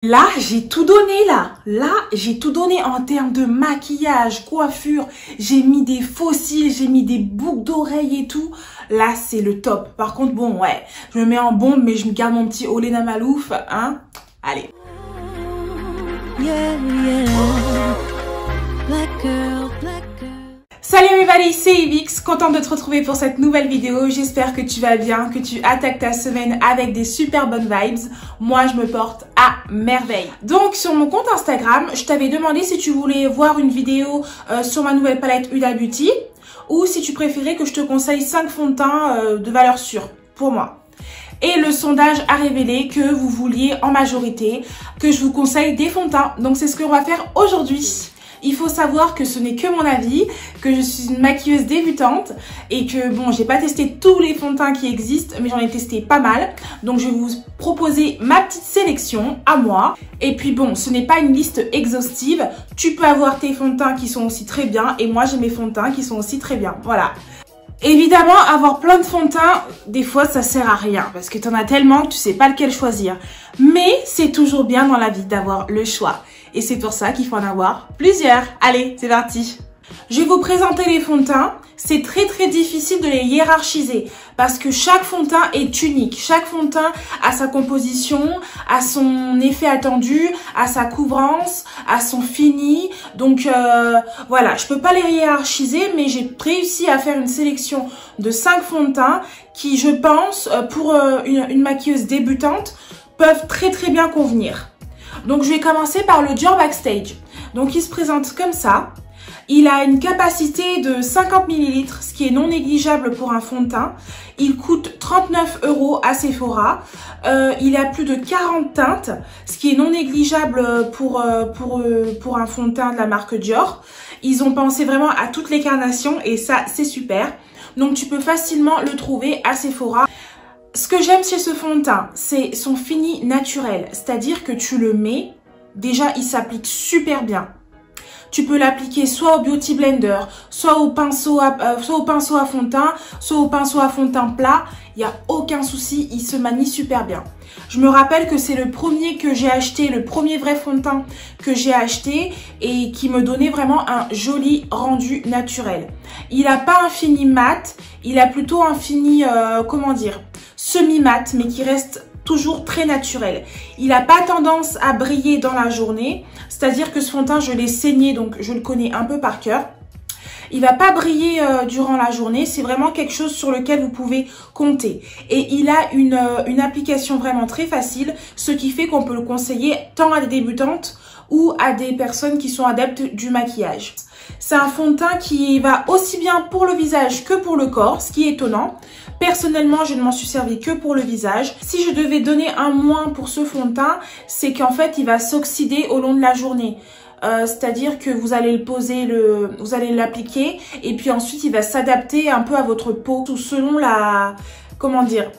Là, j'ai tout donné là. Là, j'ai tout donné en termes de maquillage, coiffure. J'ai mis des faux cils, j'ai mis des boucles d'oreilles et tout. Là, c'est le top. Par contre, bon, ouais, je me mets en bombe, mais je me garde mon petit Olena Malouf, hein. Allez. Yeah, yeah. Black girl, black girl. Salut everybody, c'est Yvix, contente de te retrouver pour cette nouvelle vidéo. J'espère que tu vas bien, que tu attaques ta semaine avec des super bonnes vibes. Moi, je me porte à merveille. Donc, sur mon compte Instagram, je t'avais demandé si tu voulais voir une vidéo sur ma nouvelle palette Huda Beauty ou si tu préférais que je te conseille 5 fonds de teint de valeur sûre pour moi. Et le sondage a révélé que vous vouliez en majorité que je vous conseille des fonds de teint. Donc, c'est ce qu'on va faire aujourd'hui. Il faut savoir que ce n'est que mon avis, que je suis une maquilleuse débutante et que bon, j'ai pas testé tous les fonds de teint qui existent, mais j'en ai testé pas mal. Donc je vais vous proposer ma petite sélection à moi. Et puis bon, ce n'est pas une liste exhaustive. Tu peux avoir tes fonds de teint qui sont aussi très bien et moi j'ai mes fonds de teint qui sont aussi très bien. Voilà. Évidemment, avoir plein de fonds de teint, des fois ça sert à rien parce que t'en as tellement que tu sais pas lequel choisir. Mais c'est toujours bien dans la vie d'avoir le choix. Et c'est pour ça qu'il faut en avoir plusieurs. Allez, c'est parti. Je vais vous présenter les fonds de teint. C'est très difficile de les hiérarchiser parce que chaque fond de teint est unique. Chaque fond de teint a sa composition, a son effet attendu, a sa couvrance, a son fini. Donc voilà, je peux pas les hiérarchiser, mais j'ai réussi à faire une sélection de 5 fonds de teint qui, je pense, pour une maquilleuse débutante, peuvent très bien convenir. Donc je vais commencer par le Dior Backstage. Donc il se présente comme ça. Il a une capacité de 50 ml, ce qui est non négligeable pour un fond de teint. Il coûte 39 € à Sephora. Il a plus de 40 teintes, ce qui est non négligeable pour un fond de teint de la marque Dior. Ils ont pensé vraiment à toutes les carnations et ça, c'est super. Donc tu peux facilement le trouver à Sephora. Ce que j'aime chez ce fond de teint, c'est son fini naturel. C'est-à-dire que tu le mets, déjà il s'applique super bien. Tu peux l'appliquer soit au Beauty Blender, soit au pinceau à fond de teint, soit au pinceau à fond de teint plat. Il n'y a aucun souci, il se manie super bien. Je me rappelle que c'est le premier que j'ai acheté, le premier vrai fond de teint que j'ai acheté et qui me donnait vraiment un joli rendu naturel. Il n'a pas un fini mat, il a plutôt un fini, comment dire, semi-mat, mais qui reste toujours très naturel. Il n'a pas tendance à briller dans la journée, c'est-à-dire que ce fond de teint, je l'ai saigné, donc je le connais un peu par cœur. Il va pas briller durant la journée, c'est vraiment quelque chose sur lequel vous pouvez compter. Et il a une application vraiment très facile, ce qui fait qu'on peut le conseiller tant à des débutantes ou à des personnes qui sont adeptes du maquillage. C'est un fond de teint qui va aussi bien pour le visage que pour le corps, ce qui est étonnant. Personnellement, je ne m'en suis servi que pour le visage. Si je devais donner un moins pour ce fond de teint, c'est qu'en fait, il va s'oxyder au long de la journée. C'est-à-dire que vous allez le poser, vous allez l'appliquer et puis ensuite, il va s'adapter un peu à votre peau selon la, comment dire,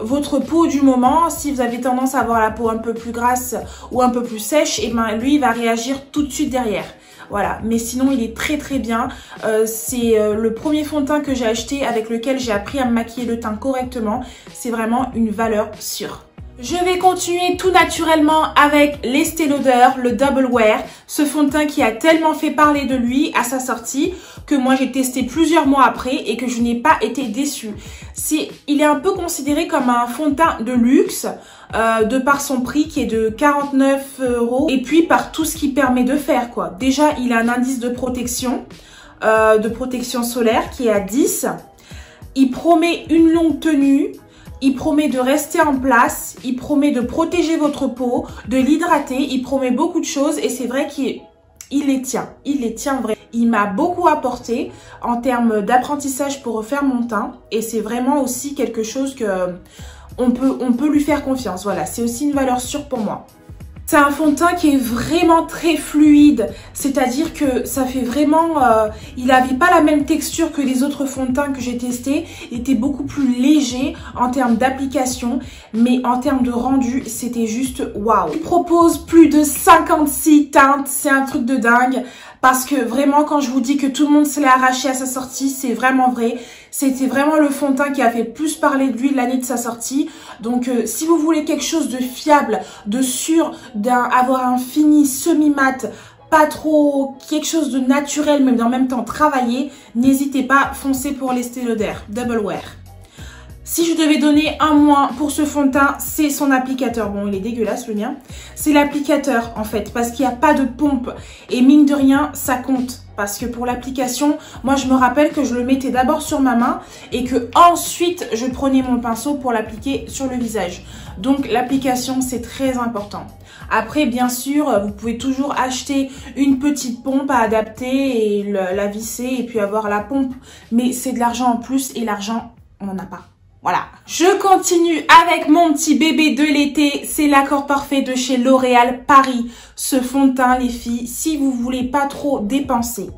votre peau du moment. Si vous avez tendance à avoir la peau un peu plus grasse ou un peu plus sèche, et ben lui, il va réagir tout de suite derrière. Voilà, mais sinon il est très bien. C'est le premier fond de teint que j'ai acheté avec lequel j'ai appris à me maquiller le teint correctement. C'est vraiment une valeur sûre. Je vais continuer tout naturellement avec l'Estée Lauder, le Double Wear. Ce fond de teint qui a tellement fait parler de lui à sa sortie que moi j'ai testé plusieurs mois après et que je n'ai pas été déçue. Il est un peu considéré comme un fond de teint de luxe. De par son prix qui est de 49 € et puis par tout ce qu'il permet de faire quoi. Déjà il a un indice de protection solaire qui est à 10. Il promet une longue tenue, il promet de rester en place, il promet de protéger votre peau, de l'hydrater, il promet beaucoup de choses et c'est vrai qu'il les tient vraiment. Il m'a beaucoup apporté en termes d'apprentissage pour refaire mon teint et c'est vraiment aussi quelque chose que on peut lui faire confiance. Voilà, c'est aussi une valeur sûre pour moi. C'est un fond de teint qui est vraiment très fluide, c'est-à-dire que ça fait vraiment... il n'avait pas la même texture que les autres fonds de teint que j'ai testés. Il était beaucoup plus léger en termes d'application, mais en termes de rendu, c'était juste waouh. Il propose plus de 56 teintes, c'est un truc de dingue. Parce que vraiment, quand je vous dis que tout le monde se l'est arraché à sa sortie, c'est vraiment vrai. C'était vraiment le fond de teint qui a fait plus parler de lui l'année de sa sortie. Donc, si vous voulez quelque chose de fiable, de sûr, avoir un fini semi-mat, pas trop, quelque chose de naturel, mais en même temps travaillé, n'hésitez pas, foncez pour l'Estée Lauder Double Wear. Si je devais donner un moins pour ce fond de teint, c'est son applicateur. Bon, il est dégueulasse le mien. C'est l'applicateur en fait, parce qu'il n'y a pas de pompe. Et mine de rien, ça compte. Parce que pour l'application, moi je me rappelle que je le mettais d'abord sur ma main et que ensuite je prenais mon pinceau pour l'appliquer sur le visage. Donc l'application, c'est très important. Après, bien sûr, vous pouvez toujours acheter une petite pompe à adapter et la visser et puis avoir la pompe. Mais c'est de l'argent en plus et l'argent, on n'en a pas. Voilà. Je continue avec mon petit bébé de l'été. C'est l'accord parfait de chez L'Oréal Paris. Ce fond de teint, les filles, si vous voulez pas trop dépenser,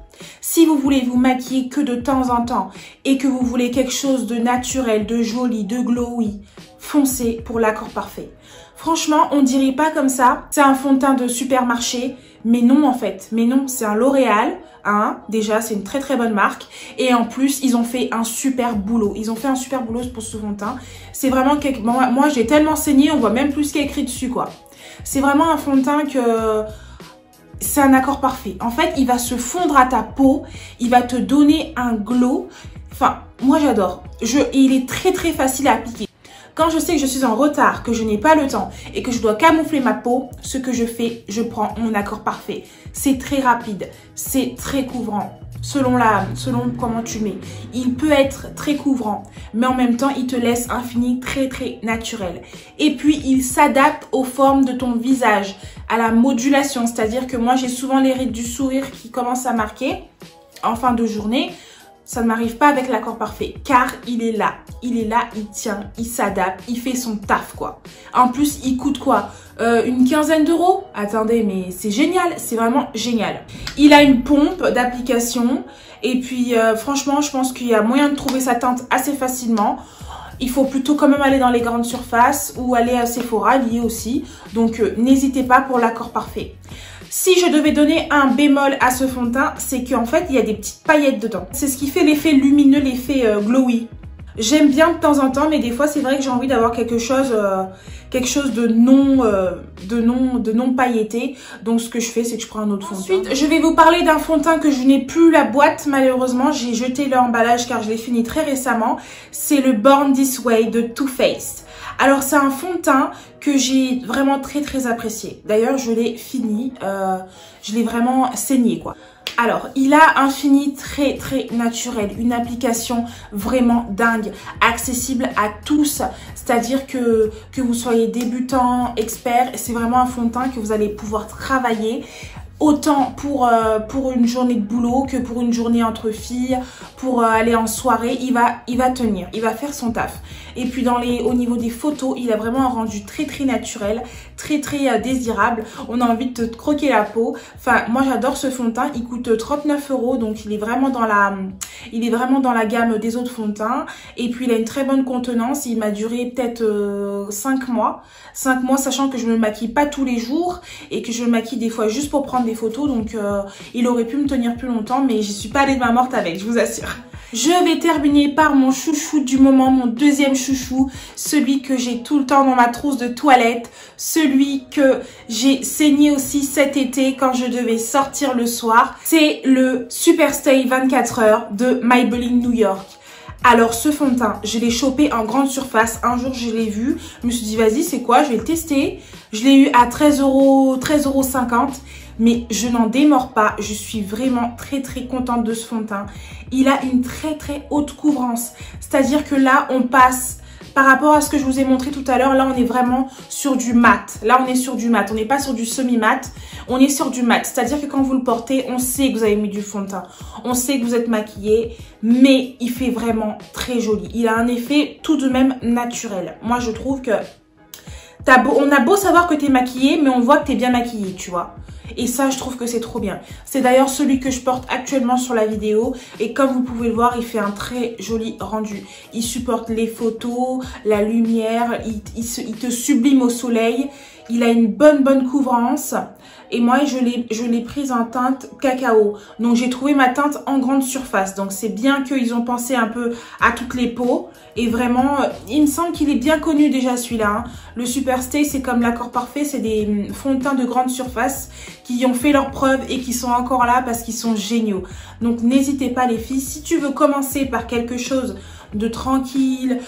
si vous voulez vous maquiller que de temps en temps et que vous voulez quelque chose de naturel, de joli, de glowy, foncez pour l'accord parfait. Franchement, on dirait pas comme ça. C'est un fond de teint de supermarché. Mais non, en fait. Mais non, c'est un L'Oréal. Hein, déjà, c'est une très très bonne marque. Et en plus, ils ont fait un super boulot. Ils ont fait un super boulot pour ce fond de teint. C'est vraiment quelque... Moi, j'ai tellement saigné, on voit même plus ce qui est écrit dessus, quoi. C'est vraiment un fond de teint que... C'est un accord parfait. En fait, il va se fondre à ta peau. Il va te donner un glow. Enfin, moi, j'adore. Il est très très facile à appliquer. Quand je sais que je suis en retard, que je n'ai pas le temps et que je dois camoufler ma peau, ce que je fais, je prends mon accord parfait. C'est très rapide, c'est très couvrant, selon comment tu mets. Il peut être très couvrant, mais en même temps, il te laisse un fini très très naturel. Et puis, il s'adapte aux formes de ton visage, à la modulation. C'est-à-dire que moi, j'ai souvent les rides du sourire qui commencent à marquer en fin de journée. Ça ne m'arrive pas avec l'accord parfait, car il est là, il tient, il s'adapte, il fait son taf quoi. En plus, il coûte quoi, une quinzaine d'euros? Attendez, mais c'est génial, c'est vraiment génial. Il a une pompe d'application et puis franchement, je pense qu'il y a moyen de trouver sa teinte assez facilement. Il faut plutôt quand même aller dans les grandes surfaces ou aller à Sephora, lié aussi. Donc n'hésitez pas pour l'accord parfait. Si je devais donner un bémol à ce fond de teint, c'est qu'en fait, il y a des petites paillettes dedans. C'est ce qui fait l'effet lumineux, l'effet glowy. J'aime bien de temps en temps, mais des fois, c'est vrai que j'ai envie d'avoir quelque chose de non pailleté. Donc, ce que je fais, c'est que je prends un autre fond de teint. Ensuite, je vais vous parler d'un fond de teint que je n'ai plus la boîte, malheureusement. J'ai jeté l'emballage car je l'ai fini très récemment. C'est le Born This Way de Too Faced. Alors, c'est un fond de teint que j'ai vraiment très très apprécié. D'ailleurs, je l'ai fini, je l'ai vraiment saigné quoi. Alors, il a un fini très très naturel, une application vraiment dingue, accessible à tous. C'est-à-dire que vous soyez débutant, expert, c'est vraiment un fond de teint que vous allez pouvoir travailler. Autant pour une journée de boulot que pour une journée entre filles, pour aller en soirée, il va tenir, il va faire son taf. Et puis au niveau des photos, il a vraiment un rendu très très naturel, très très désirable. On a envie de te croquer la peau. Enfin, moi j'adore ce fond de teint, il coûte 39 €, donc il est vraiment dans la gamme des autres fonds de teint. Et puis il a une très bonne contenance, il m'a duré peut-être 5 mois. 5 mois, sachant que je me maquille pas tous les jours et que je me maquille des fois juste pour prendre des photos. Donc il aurait pu me tenir plus longtemps, mais j'y suis pas allée de main morte avec, je vous assure. Je vais terminer par mon chouchou du moment, mon deuxième chouchou, celui que j'ai tout le temps dans ma trousse de toilette, celui que j'ai saigné aussi cet été quand je devais sortir le soir. C'est le Superstay 24 heures de Maybelline New York. Alors ce fond de teint, je l'ai chopé en grande surface. Un jour je l'ai vu, je me suis dit vas-y c'est quoi, je vais le tester. Je l'ai eu à 13,50 €. Mais je n'en démords pas, je suis vraiment très très contente de ce fond de teint. Il a une très très haute couvrance, c'est-à-dire que là on passe, par rapport à ce que je vous ai montré tout à l'heure, là on est vraiment sur du mat. Là on est sur du mat, on n'est pas sur du semi-mat, on est sur du mat. C'est-à-dire que quand vous le portez, on sait que vous avez mis du fond de teint, on sait que vous êtes maquillé, mais il fait vraiment très joli. Il a un effet tout de même naturel. Moi je trouve que on a beau savoir que t'es maquillée, mais on voit que t'es bien maquillée, tu vois. Et ça, je trouve que c'est trop bien. C'est d'ailleurs celui que je porte actuellement sur la vidéo. Et comme vous pouvez le voir, il fait un très joli rendu. Il supporte les photos, la lumière, il te sublime au soleil. Il a une bonne couvrance. Et moi, je l'ai prise en teinte cacao. Donc, j'ai trouvé ma teinte en grande surface. Donc, c'est bien qu'ils ont pensé un peu à toutes les peaux. Et vraiment, il me semble qu'il est bien connu déjà celui-là. Hein. Le Superstay, c'est comme l'accord parfait. C'est des fonds de teint de grande surface qui ont fait leurs preuves et qui sont encore là parce qu'ils sont géniaux. Donc, n'hésitez pas les filles. Si tu veux commencer par quelque chose de tranquille,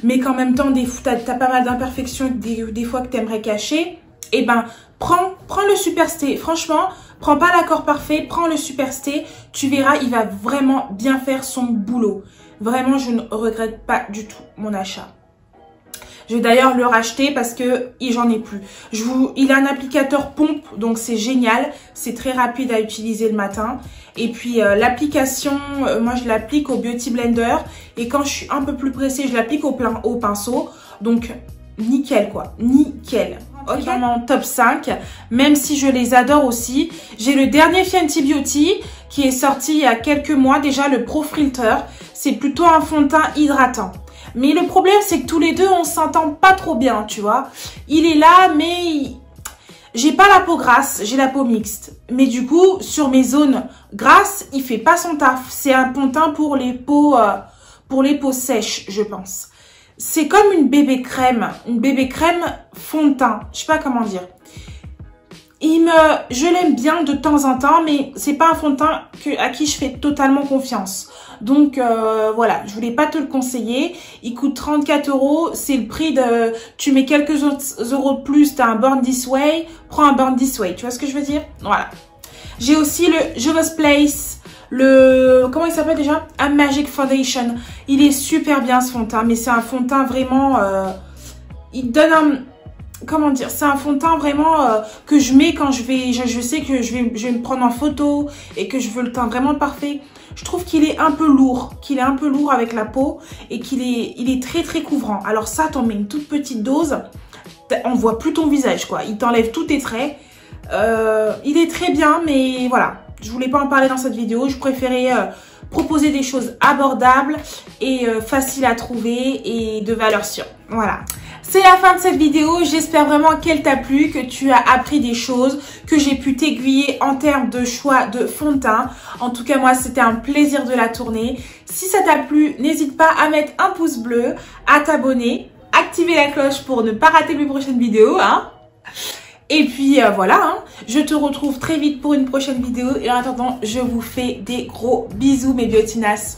mais qu'en même temps, t'as pas mal d'imperfections des fois que tu aimerais cacher, eh ben, prends le Superstay. Franchement, prends pas l'accord parfait, prends le Superstay. Tu verras, il va vraiment bien faire son boulot. Vraiment, je ne regrette pas du tout mon achat. Je vais d'ailleurs le racheter parce que j'en ai plus. Il a un applicateur pompe, donc c'est génial. C'est très rapide à utiliser le matin. Et puis l'application, moi je l'applique au Beauty Blender. Et quand je suis un peu plus pressée, je l'applique au pinceau. Donc nickel quoi, nickel. Ok, vraiment top 5, même si je les adore aussi. J'ai le dernier Fenty Beauty qui est sorti il y a quelques mois déjà, le Pro Filter. C'est plutôt un fond de teint hydratant. Mais le problème, c'est que tous les deux, on s'entend pas trop bien, tu vois. Il est là, mais j'ai pas la peau grasse, j'ai la peau mixte. Mais du coup, sur mes zones grasses, il fait pas son taf. C'est un fond de teint pour les peaux sèches, je pense. C'est comme une bébé crème fond de teint. Je sais pas comment dire. Je l'aime bien de temps en temps, mais c'est pas un fond de teint à qui je fais totalement confiance. Donc voilà, je voulais pas te le conseiller. Il coûte 34 €. C'est le prix de... Tu mets quelques autres euros de plus, t'as un Born This Way. Prends un Born This Way, tu vois ce que je veux dire? Voilà. J'ai aussi le Juvia's Place. Comment il s'appelle déjà? A Magic Foundation. Il est super bien ce fond de teint, mais c'est un fond de teint vraiment... il donne un... Comment dire? C'est un fond de teint vraiment que je mets quand je sais que je vais me prendre en photo et que je veux le teint vraiment parfait. Je trouve qu'il est un peu lourd, avec la peau et il est très couvrant. Alors ça, t'en mets une toute petite dose, on voit plus ton visage quoi. Il t'enlève tous tes traits. Il est très bien, mais voilà. Je voulais pas en parler dans cette vidéo. Je préférais proposer des choses abordables et faciles à trouver et de valeur sûre. Voilà. C'est la fin de cette vidéo, j'espère vraiment qu'elle t'a plu, que tu as appris des choses, que j'ai pu t'aiguiller en termes de choix de fond de teint. En tout cas, moi, c'était un plaisir de la tourner. Si ça t'a plu, n'hésite pas à mettre un pouce bleu, à t'abonner, activer la cloche pour ne pas rater mes prochaines vidéos. Hein. Et puis voilà, hein. Je te retrouve très vite pour une prochaine vidéo. Et en attendant, je vous fais des gros bisous mes beautinas.